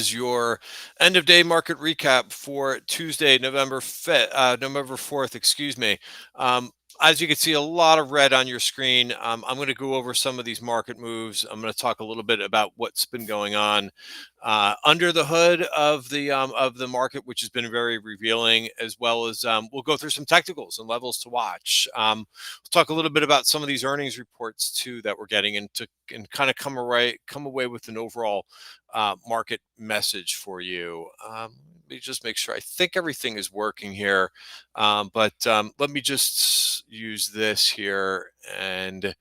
is your end of day market recap for Tuesday, November 4th, excuse me. Um, as you can see, a lot of red on your screen. I'm going to go over some of these market moves. I'm going to talk a little bit about what's been going on under the hood of the market, which has been very revealing, as well as we'll go through some technicals and levels to watch. We'll talk a little bit about some of these earnings reports too that we're getting into, and kind of come away with an overall market message for you. Let me just make sure. I think everything is working here, but let me just use this here, and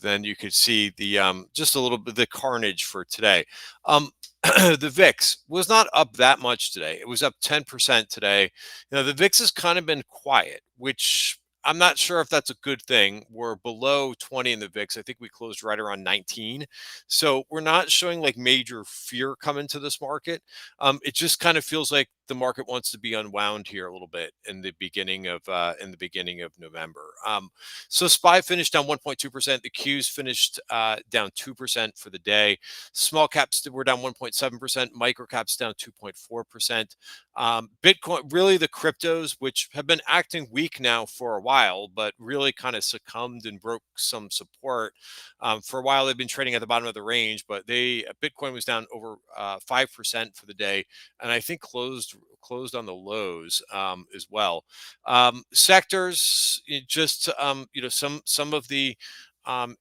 then you could see the just a little bit the carnage for today. The VIX was not up that much today. It was up 10% today. The VIX has kind of been quiet, which I'm not sure if that's a good thing. We're below 20 in the VIX. I think we closed right around 19. So we're not showing like major fear coming to this market. It just kind of feels like the market wants to be unwound here a little bit in the beginning of November. So SPY finished down 1.2%. The Qs finished down 2% for the day. Small caps were down 1.7%. Micro caps down 2.4%. Bitcoin, really the cryptos, which have been acting weak now for a while, but really kind of succumbed and broke some support. For a while, they've been trading at the bottom of the range, but Bitcoin was down over 5% for the day, and I think closed on the lows as well. Sectors, some of the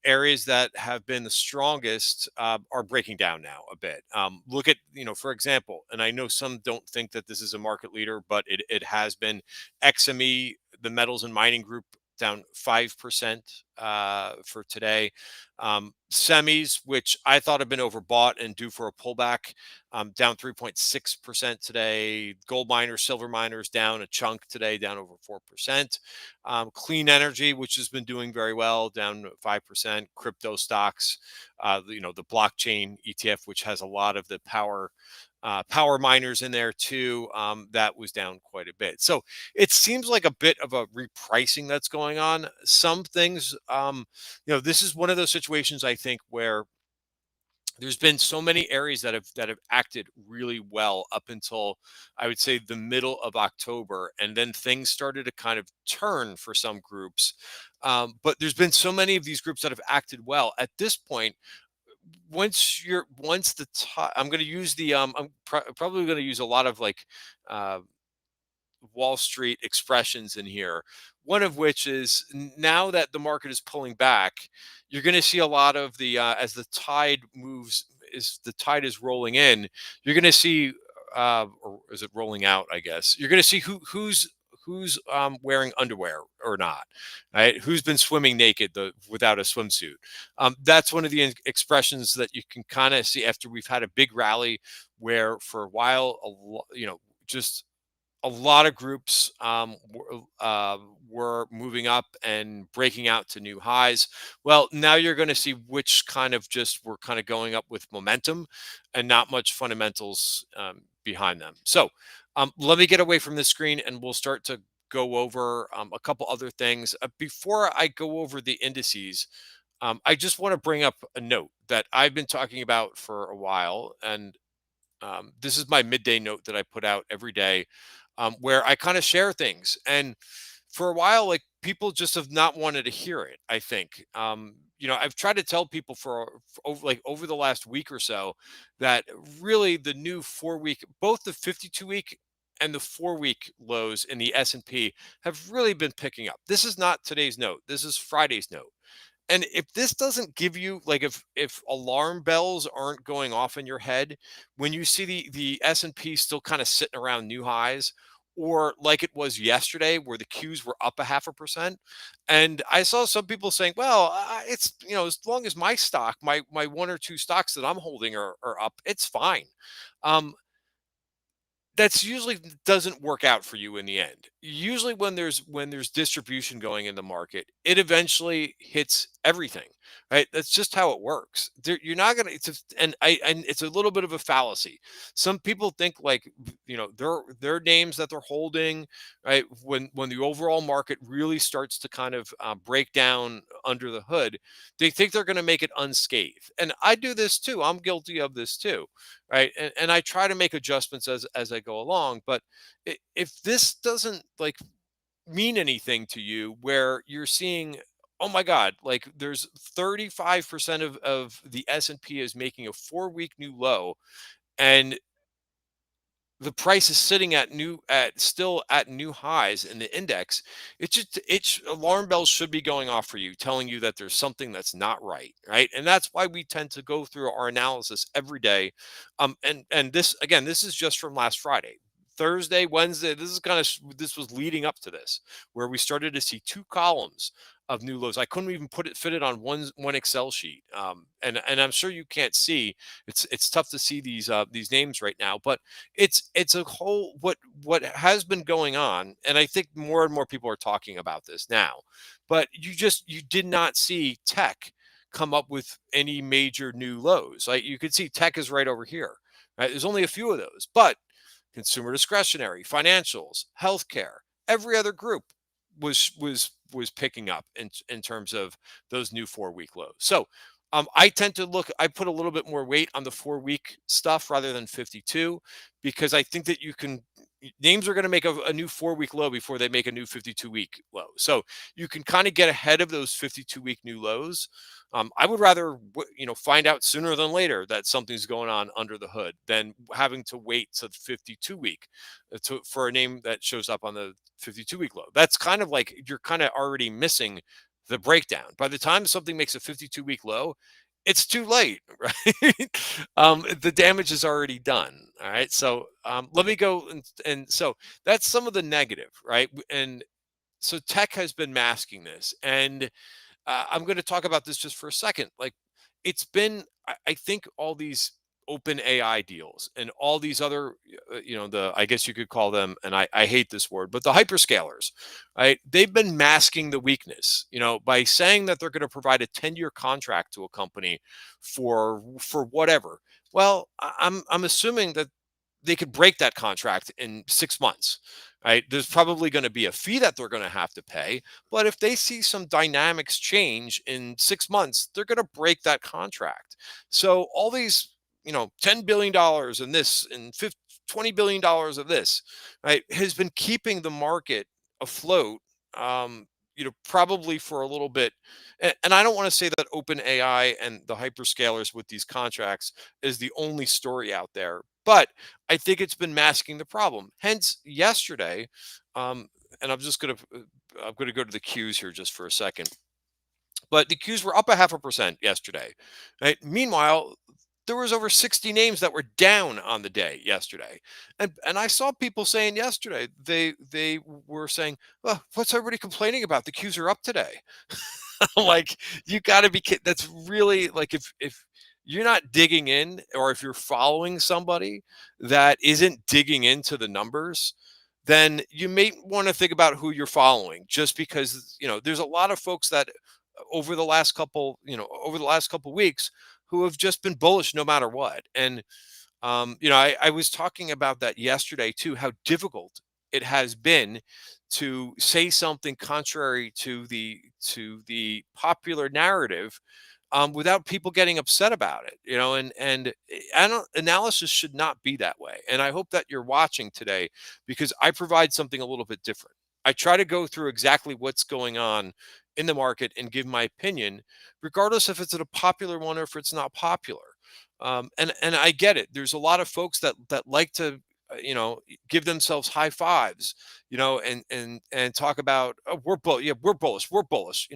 areas that have been the strongest are breaking down now a bit. Look at, for example, and I know some don't think that this is a market leader, but it has been XME, the metals and mining group, down 5% for today. Semis, which I thought had been overbought and due for a pullback, down 3.6% today. Gold miners, silver miners down a chunk today, down over 4%. Clean energy, which has been doing very well, down 5%. Crypto stocks, the blockchain ETF, which has a lot of the power miners in there too, that was down quite a bit. So it seems like a bit of a repricing that's going on. Some things, this is one of those situations, I think, where there's been so many areas that have acted really well up until, I would say, the middle of October, and then things started to kind of turn for some groups. But there's been so many of these groups that have acted well at this point. Once the top, I'm going to use probably going to use a lot of like uh, Wall Street expressions in here. One of which is, now that the market is pulling back, you're going to see a lot of the as the tide moves, is the tide is rolling in. You're going to see, or is it rolling out? I guess you're going to see who's wearing underwear or not, right? Who's been swimming naked without a swimsuit? That's one of the expressions that you can kind of see after we've had a big rally, where for a while, just a lot of groups were moving up and breaking out to new highs. Well, now you're going to see which kind of just were kind of going up with momentum and not much fundamentals behind them. So let me get away from this screen and we'll start to go over a couple other things. Before I go over the indices, I just want to bring up a note that I've been talking about for a while. And this is my midday note that I put out every day, where I kind of share things. And for a while, like, people just have not wanted to hear it, I think. I've tried to tell people over the last week or so that really the new 4-week, both the 52-week and the 4-week lows in the S&P have really been picking up. This is not today's note. This is Friday's note. And if this doesn't give you, like, if alarm bells aren't going off in your head when you see the S&P still kind of sitting around new highs, or like it was yesterday where the Qs were up 0.5%, and I saw some people saying, well, it's, as long as my one or two stocks that I'm holding are up, it's fine. That's usually doesn't work out for you in the end. Usually when there's distribution going in the market, it eventually hits everything, right? That's just how it works. You're not gonna. And it's a little bit of a fallacy. Some people think like their names that they're holding, right? When the overall market really starts to kind of break down under the hood, they think they're going to make it unscathed. And I do this too. I'm guilty of this too, right? And I try to make adjustments as I go along. But if this doesn't like mean anything to you, where you're seeing, oh my God, like there's 35% of the S&P is making a 4-week new low, and the price is sitting at still at new highs in the index. It's alarm bells should be going off for you, telling you that there's something that's not right, right? And that's why we tend to go through our analysis every day. And this, again, this is just from last Friday. Thursday, Wednesday, this was leading up to this, where we started to see two columns of new lows. I couldn't even fit it on one Excel sheet. And I'm sure you can't see. It's tough to see these names right now, but it's a whole what has been going on. And I think more and more people are talking about this now. But you did not see tech come up with any major new lows. Like you could see tech is right over here, right? There's only a few of those, but consumer discretionary, financials, healthcare, every other group was picking up in terms of those new 4-week lows. So I tend to I put a little bit more weight on the 4-week stuff rather than 52, because I think that names are going to make a new 4-week low before they make a new 52-week low. So you can kind of get ahead of those 52-week new lows. I would rather, find out sooner than later that something's going on under the hood than having to wait to the 52-week for a name that shows up on the 52-week low. That's kind of like you're kind of already missing the breakdown. By the time something makes a 52-week low, it's too late, right? The damage is already done. All right. So let me go. And so that's some of the negative, right? And so tech has been masking this. And I'm going to talk about this just for a second. Like it's been, I think all these open AI deals and all these other, I guess you could call them, and I hate this word, but the hyperscalers, right? They've been masking the weakness, by saying that they're going to provide a 10-year contract to a company for whatever. Well, I'm assuming that they could break that contract in 6 months, right? There's probably going to be a fee that they're going to have to pay. But if they see some dynamics change in 6 months, they're going to break that contract. So all these, $10 billion in this and $20 billion of this, right, has been keeping the market afloat, probably for a little bit. And I don't want to say that open AI and the hyperscalers with these contracts is the only story out there, but I think it's been masking the problem. Hence, yesterday, and I'm gonna go to the Qs here just for a second. But the Qs were up 0.5% yesterday. Right? Meanwhile, there was over 60 names that were down on the day yesterday, and I saw people saying yesterday they were saying, "Well, what's everybody complaining about? The Qs are up today." Like you got to be kidding. That's really like if you're not digging in, or if you're following somebody that isn't digging into the numbers, then you may want to think about who you're following, just because there's a lot of folks that over the last couple weeks who have just been bullish no matter what. And I was talking about that yesterday too, how difficult it has been to say something contrary to the popular narrative, without people getting upset about it, and I don't analysis should not be that way. And I hope that you're watching today, because I provide something a little bit different. I try to go through exactly what's going on in the market and give my opinion, regardless if it's a popular one or if it's not popular. And I get it. There's a lot of folks that like to give themselves high fives, and talk about, oh, we're bullish,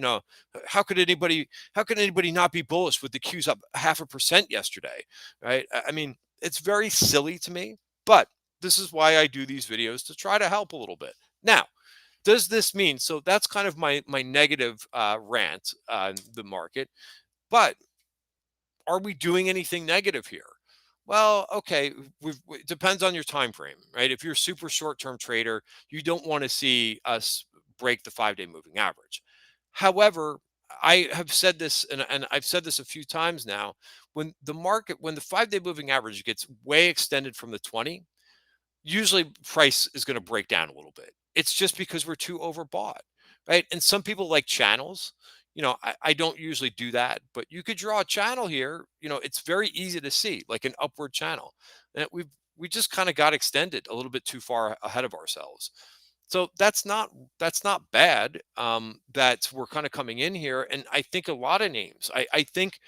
how could anybody not be bullish with the Qs up 0.5% yesterday, right? I mean, it's very silly to me, but this is why I do these videos, to try to help a little bit. Now, does this mean, so that's kind of my negative rant on the market, but are we doing anything negative here? Well, okay, it depends on your time frame, right? If you're a super short-term trader, you don't want to see us break the 5-day moving average. However, I have said this, and I've said this a few times now. When the 5-day moving average gets way extended from the 20, usually price is going to break down a little bit. It's just because we're too overbought, right? And some people like channels. I don't usually do that, but you could draw a channel here. It's very easy to see, like an upward channel. And we just kind of got extended a little bit too far ahead of ourselves. So that's not bad. That we're kind of coming in here, and I think a lot of names. I think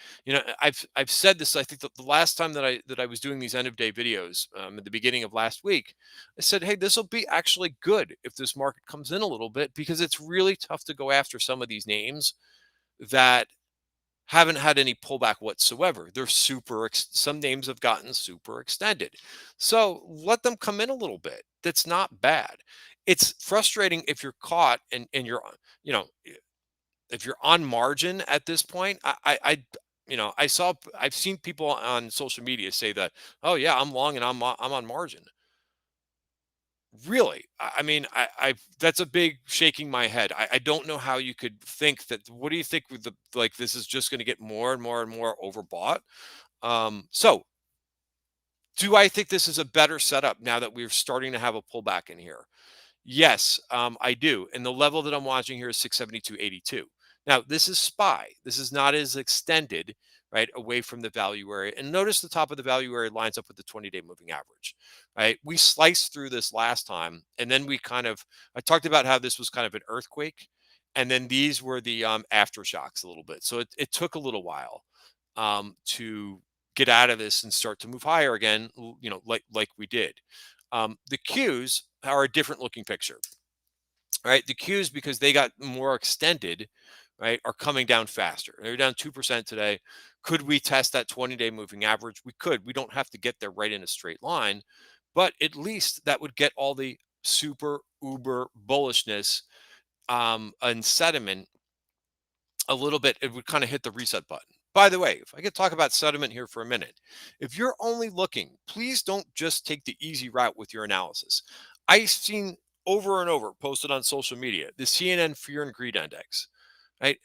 I've said this. I think that the last time that I was doing these end of day videos at the beginning of last week, I said, hey, this will be actually good if this market comes in a little bit, because it's really tough to go after some of these names that haven't had any pullback whatsoever. They're some names have gotten super extended. So let them come in a little bit. That's not bad. It's frustrating if you're caught and you're, if you're on margin at this point. I've seen people on social media say that, oh yeah, I'm long and I'm on margin. Really? I mean, that's a big shaking my head. I don't know how you could think that. What do you think with this is just going to get more and more and more overbought? So do I think this is a better setup now that we're starting to have a pullback in here? Yes, I do. And the level that I'm watching here is 672.82. Now, this is SPY. This is not as extended, right, away from the value area. And notice the top of the value area lines up with the 20-day moving average, right? We sliced through this last time, and then I talked about how this was kind of an earthquake, and then these were the aftershocks a little bit. So it took a little while to get out of this and start to move higher again, like we did. The Qs are a different looking picture, right? The Qs, because they got more extended, right, are coming down faster. They're down 2% today. Could we test that 20-day moving average? We could. We don't have to get there right in a straight line, but at least that would get all the super uber bullishness and sentiment a little bit. It would kind of hit the reset button. By the way, if I could talk about sentiment here for a minute, if you're only looking, please don't just take the easy route with your analysis. I've seen over and over posted on social media the CNN Fear and Greed Index. Right?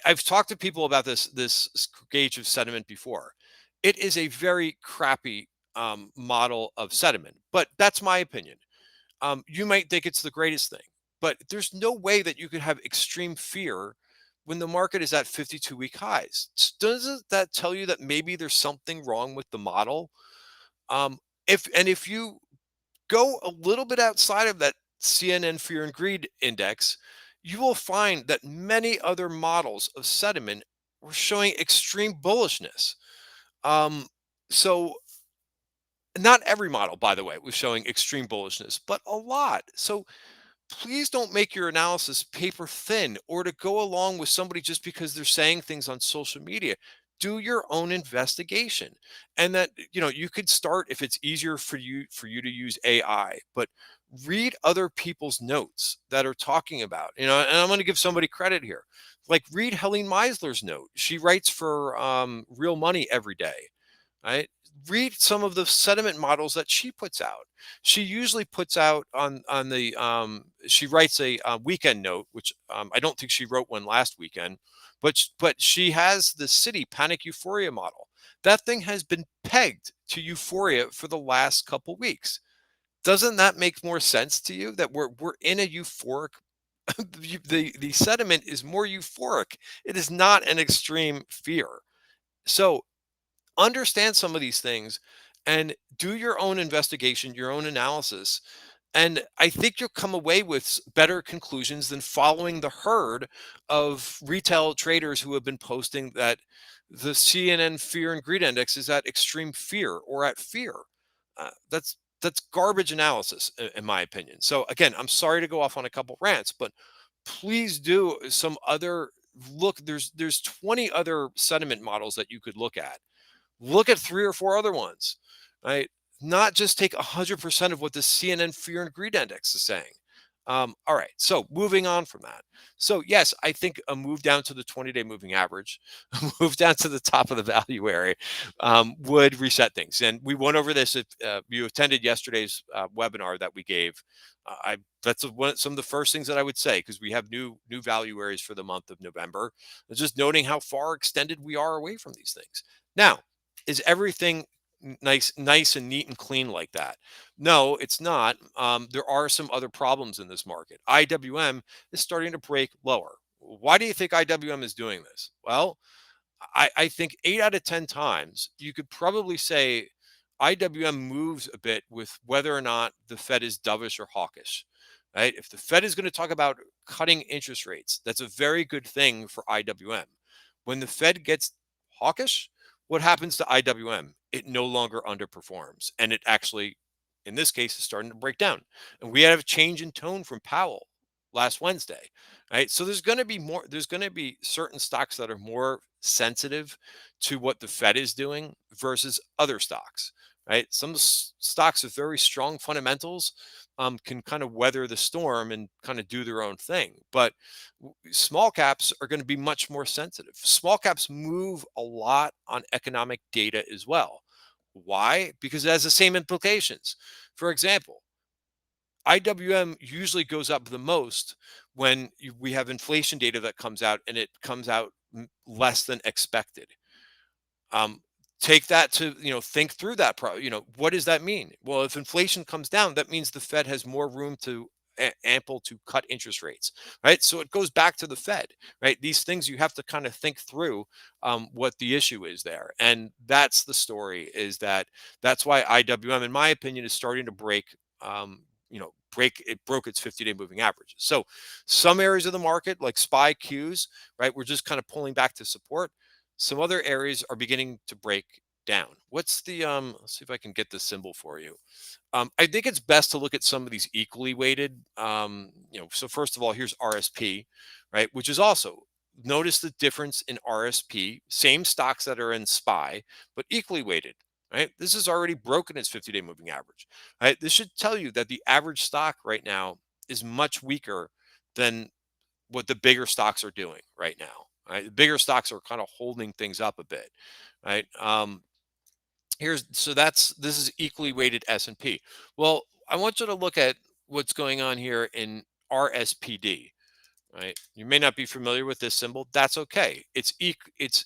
I've talked to people about this gauge of sentiment before. It is a very crappy model of sentiment, but that's my opinion. You might think it's the greatest thing, but there's no way that you could have extreme fear when the market is at 52-week highs. Doesn't that tell you that maybe there's something wrong with the model? If you go a little bit outside of that CNN Fear and Greed Index, you will find that many other models of sentiment were showing extreme bullishness. So not every model, by the way, was showing extreme bullishness, but a lot. So please don't make your analysis paper thin or to go along with somebody just because they're saying things on social media. Do your own investigation. And that, you could start, if it's easier for you to use AI, but read other people's notes that are talking about, and I'm going to give somebody credit here. Like, read Helene Meisler's note. She writes for Real Money every day, right? Read some of the sentiment models that she puts out. She usually puts out on the she writes a weekend note, which I don't think she wrote one last weekend, but she has the Citi Panic Euphoria model. That thing has been pegged to euphoria for the last couple weeks. Doesn't that make more sense to you that we're in a euphoric the sentiment is more euphoric. It is not an extreme fear. So understand some of these things and do your own investigation, your own analysis. And I think you'll come away with better conclusions than following the herd of retail traders who have been posting that the CNN Fear and Greed Index is at extreme fear or at fear. That's garbage analysis, in my opinion. So again, I'm sorry to go off on a couple rants, but please do some other look. There's 20 other sentiment models that you could look at. Look at 3 or 4 other ones, right? Not just take 100% of what the CNN Fear and Greed Index is saying. All right. So moving on from that. So yes, I think a move down to the 20-day moving average, a move down to the top of the value area, would reset things. And we went over this if you attended yesterday's webinar that we gave. I That's some of the first things that I would say, because we have new value areas for the month of November. It's just noting how far extended we are away from these things. Now, is everything nice and neat and clean like that? No, it's not. There are some other problems in this market. IWM is starting to break lower. Why do you think IWM is doing this? Well, I think 8 out of 10 times you could probably say IWM moves a bit with whether or not the Fed is dovish or hawkish. Right? If the Fed is going to talk about cutting interest rates, that's a very good thing for IWM. When the Fed gets hawkish, what happens to IWM? It no longer underperforms, and it actually, in this case, is starting to break down. And we have a change in tone from Powell last Wednesday. Right? So there's going to be certain stocks that are more sensitive to what the Fed is doing versus other stocks. Right? Some stocks with very strong fundamentals can kind of weather the storm and kind of do their own thing. But small caps are going to be much more sensitive. Small caps move a lot on economic data as well. Why? Because it has the same implications. For example, IWM usually goes up the most when we have inflation data that comes out and it comes out less than expected. um, Take that to, think through that. What does that mean? Well, if inflation comes down, that means the Fed has more room to ample to cut interest rates, right? So it goes back to the Fed, right? These things you have to kind of think through, what the issue is there. And that's the story, is that's why IWM, in my opinion, is starting to break. It broke its 50-day moving averages. So some areas of the market, like SPY Qs, right, we're just kind of pulling back to support. Some other areas are beginning to break down. What's the let's see if I can get the symbol for you. I think it's best to look at some of these equally weighted. So first of all, here's RSP, right, which is also, notice the difference in RSP, same stocks that are in SPY, but equally weighted. Right, this is already broken its 50-day moving average. Right, this should tell you that the average stock right now is much weaker than what the bigger stocks are doing right now. Right, the bigger stocks are kind of holding things up a bit. Right. This is equally weighted S&P. Well, I want you to look at what's going on here in RSPD. Right, you may not be familiar with this symbol. That's okay. It's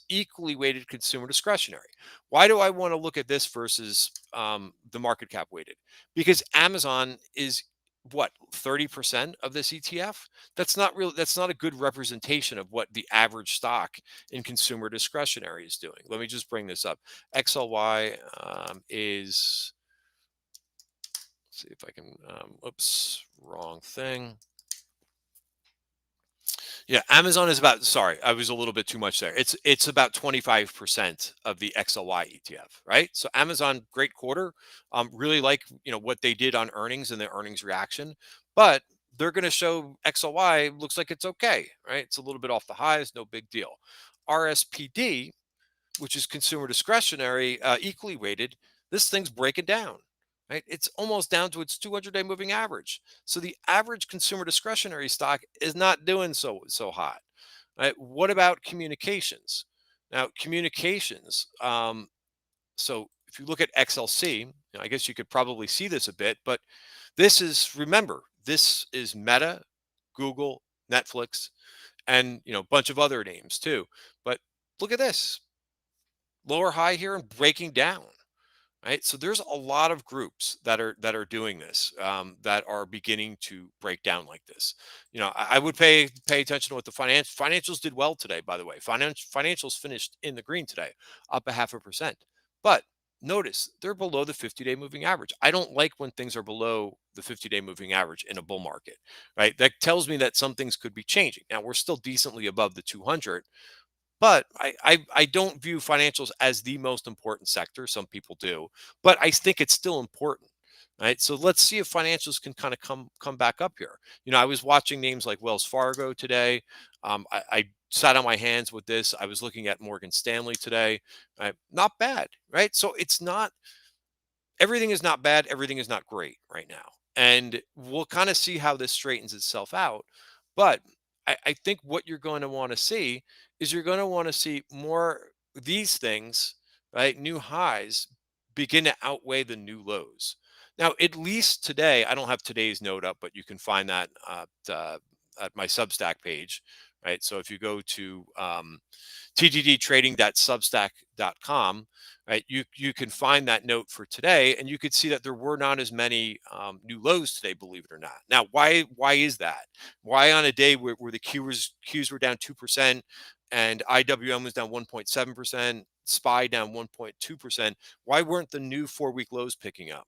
equally weighted consumer discretionary. Why do I want to look at this versus the market cap weighted? Because Amazon is what, 30% of this ETF. That's not a good representation of what the average stock in consumer discretionary is doing. Let me just bring this up. XLY is, see if I can, oops, wrong thing. Yeah, Amazon is about, sorry, I was a little bit too much there. It's about 25% of the XLY ETF, right? So Amazon, great quarter. Really like, what they did on earnings and their earnings reaction, but they're going to show XLY looks like it's okay, right? It's a little bit off the highs, no big deal. RSPD, which is consumer discretionary, equally weighted, this thing's breaking down. Right, it's almost down to its 200-day moving average. So the average consumer discretionary stock is not doing so hot. Right? What about communications? Now, communications. So if you look at XLC, I guess you could probably see this a bit, but remember, this is Meta, Google, Netflix, and a bunch of other names too. But look at this lower high here and breaking down. Right, so there's a lot of groups that are doing this, that are beginning to break down like this. I would pay attention to what the financials did well today. By the way, financials finished in the green today, up a 0.5%. But notice they're below the 50-day moving average. I don't like when things are below the 50-day moving average in a bull market. Right, that tells me that some things could be changing. Now we're still decently above the 200. But I don't view financials as the most important sector. Some people do, but I think it's still important. Right. So let's see if financials can kind of come back up here. I was watching names like Wells Fargo today. I sat on my hands with this. I was looking at Morgan Stanley today. Not bad. Right. So it's not, everything is not bad. Everything is not great right now. And we'll kind of see how this straightens itself out. But I think what you're going to want to see is you're going to want to see more these things, right? New highs begin to outweigh the new lows. Now, at least today, I don't have today's note up, but you can find that at my Substack page, right? So if you go to TTGtrading.substack.com, right? You can find that note for today, and you could see that there were not as many new lows today, believe it or not. Now, why is that? Why on a day where the Qs were down 2% and IWM was down 1.7%, SPY down 1.2%? Why weren't the new 4-week lows picking up?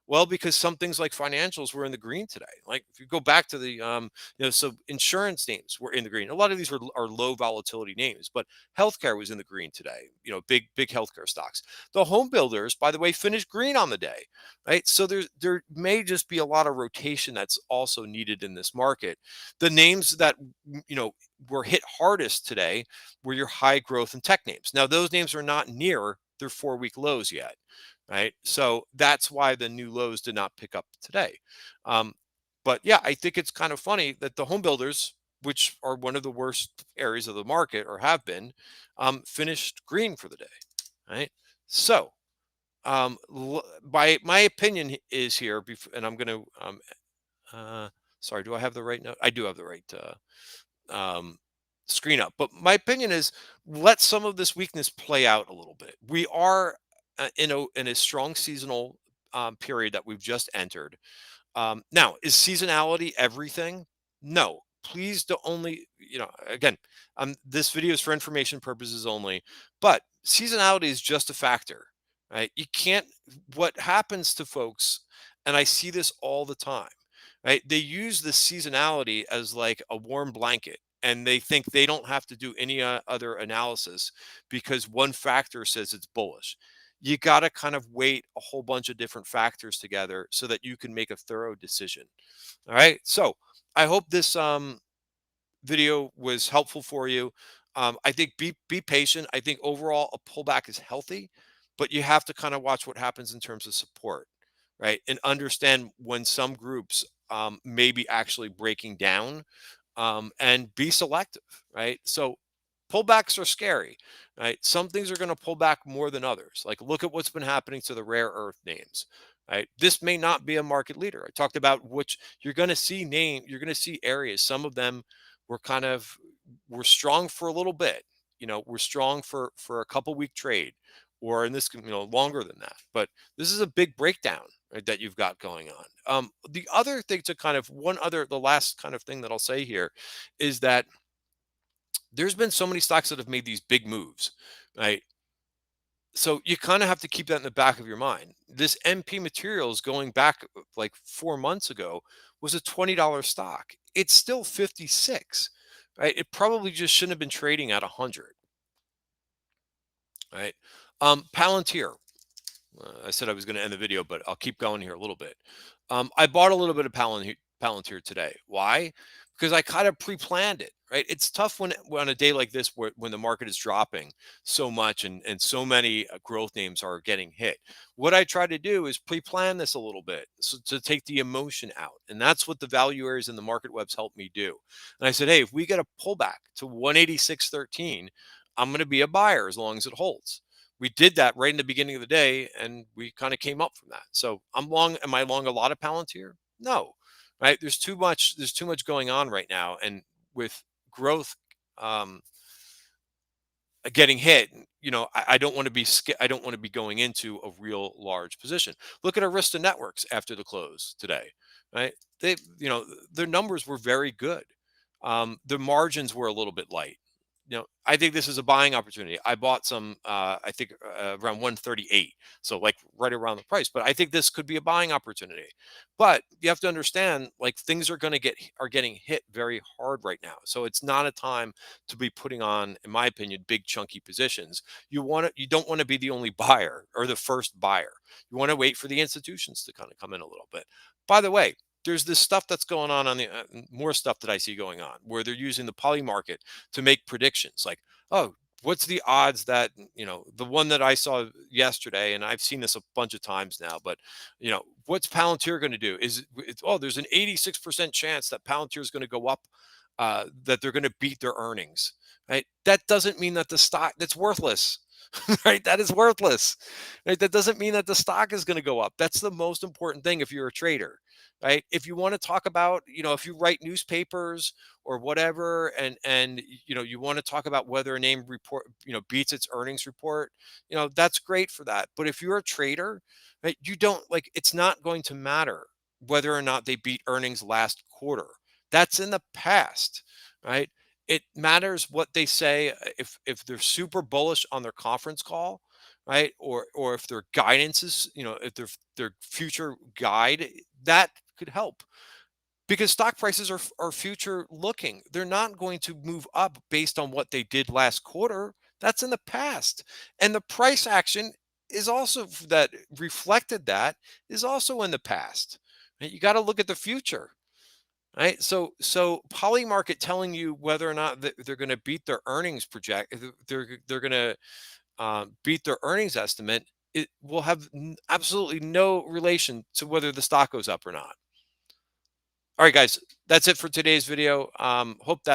Well, because some things like financials were in the green today. Like if you go back to the, so insurance names were in the green. A lot of these are low volatility names, but healthcare was in the green today. Big healthcare stocks. The home builders, by the way, finished green on the day, right? So there may just be a lot of rotation that's also needed in this market. The names that were hit hardest today were your high growth and tech names. Now those names are not near their 4-week lows yet, right? So that's why the new lows did not pick up today. Um, but yeah, I think it's kind of funny that the home builders, which are one of the worst areas of the market or have been, finished green for the day, right? So my opinion is here, and I'm going to, sorry, do I have the right note? I do have the right screen up. But my opinion is let some of this weakness play out a little bit. We are in a strong seasonal period that we've just entered. Now, is seasonality everything? No. Please do only, again, this video is for information purposes only, but seasonality is just a factor, right? You can't, what happens to folks, and I see this all the time, right? They use the seasonality as like a warm blanket and they think they don't have to do any other analysis because one factor says it's bullish. You got to kind of weight a whole bunch of different factors together so that you can make a thorough decision. All right. So I hope this video was helpful for you. I think be patient. I think overall a pullback is healthy, but you have to kind of watch what happens in terms of support, right? And understand when some groups may be actually breaking down, and be selective, right? So pullbacks are scary, right? Some things are going to pull back more than others. Like look at what's been happening to the rare earth names, right? This may not be a market leader. I talked about which you're going to see areas. Some of them were kind of were strong for a little bit, we're strong for a couple week trade, or in this, longer than that. But this is a big breakdown, right, that you've got going on. The other thing to kind of the last kind of thing that I'll say here is that there's been so many stocks that have made these big moves, right? So you kind of have to keep that in the back of your mind. This MP Materials going back like 4 months ago was a $20 stock. It's still 56, right? It probably just shouldn't have been trading at 100, right? Palantir. I said I was going to end the video, but I'll keep going here a little bit. I bought a little bit of Palantir today. Why? Because I kind of pre-planned it, right? It's tough when on a day like this when the market is dropping so much and so many growth names are getting hit. What I try to do is pre-plan this a little bit so to take the emotion out. And that's what the value areas in the MarketWebs help me do. And I said, hey, if we get a pullback to 186.13, I'm going to be a buyer as long as it holds. We did that right in the beginning of the day and we kind of came up from that. So I'm long. Am I long a lot of Palantir? No, right? There's too much going on right now. And with growth um, getting hit, I don't want to be I don't want to be going into a real large position. Look at Arista Networks after the close today, right? They, their numbers were very good. The margins were a little bit light. I think this is a buying opportunity. I bought some, I think around 138, so like right around the price. But I think this could be a buying opportunity. But you have to understand, like things are getting hit very hard right now. So it's not a time to be putting on, in my opinion, big chunky positions. You don't want to be the only buyer or the first buyer. You want to wait for the institutions to kind of come in a little bit. By the way, there's this stuff that's going on the more stuff that I see going on where they're using the poly market to make predictions like, oh, what's the odds that, the one that I saw yesterday, and I've seen this a bunch of times now, but what's Palantir going to do? There's an 86% chance that Palantir is going to go up, that they're going to beat their earnings, right? That doesn't mean that the stock, that's worthless. Right? That is worthless. Right? That doesn't mean that the stock is going to go up. That's the most important thing if you're a trader, right? If you want to talk about, if you write newspapers or whatever, and you want to talk about whether a name report, beats its earnings report, that's great for that. But if you're a trader, right, you don't like, it's not going to matter whether or not they beat earnings last quarter. That's in the past, right? It matters what they say, if they're super bullish on their conference call, right? Or if their guidance is, if their future guide, that could help, because stock prices are future looking. They're not going to move up based on what they did last quarter. That's in the past. And the price action is also that reflected, that is also in the past. Right? You got to look at the future. Right. So Polymarket telling you whether or not they're going to beat their earnings project, they're going to beat their earnings estimate. It will have absolutely no relation to whether the stock goes up or not. All right, guys, that's it for today's video. Hope that